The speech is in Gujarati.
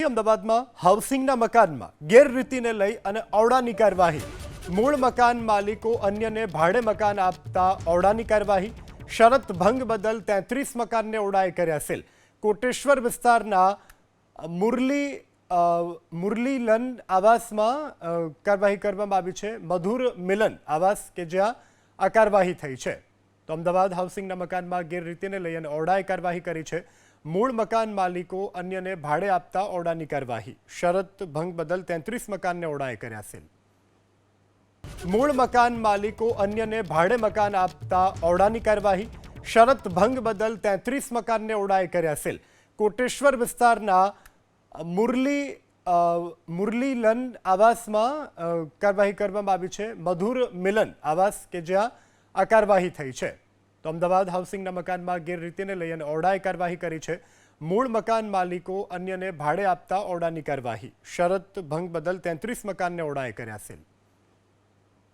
અમદાવાદમાં હાઉસિંગના મકાનમાં ગેરરીતિને લઈ અને ઓરડાની કાર્યવાહી. મૂળ મકાન માલિકો અન્યને ભાડે મકાન આપતા ઓરડાની કાર્યવાહી. શરત ભંગ બદલ 33 મકાનને ઓરડાએ કર્યા સીલ. કોટેશ્વર વિસ્તારના મુરલીલન આવાસમાં કાર્યવાહી કરવામાં આવી છે. મધુર મિલન આવાસ કે જ્યાં આ કાર્યવાહી થઈ છે. તો અમદાવાદ હાઉસિંગના મકાનમાં ગેરરીતિને લઈ અને ઓરડાએ કાર્યવાહી કરી છે. મૂળ મકાન માલિકો અન્યને ભાડે આપતા ઓરડાની કાર્યવાહી. શરત ભંગ બદલ 33 મકાનને ઓરડાએ કર્યા સીલ. મૂળ મકાન માલિકો અન્યને ભાડે મકાન આપતા ઓરડાની કાર્યવાહી. શરત ભંગ બદલ 33 મકાનને ઓરડાએ કર્યા સીલ. કોટેશ્વર વિસ્તારના મુરલીલન આવાસમાં કાર્યવાહી કરવામાં આવી છે. મધુર મિલન આવાસ કે જ્યાં આ કાર્યવાહી થઈ છે. તો અમદાવાદ હાઉસિંગના મકાનમાં ગેરરીતિને લઈ અને ઓરડાએ કાર્યવાહી કરી છે. મૂળ મકાન માલિકો અન્યને ભાડે આપતા ઓરડાની કાર્યવાહી. શરત ભંગ બદલ 33 મકાનને ઓરડાએ કર્યા સીલ.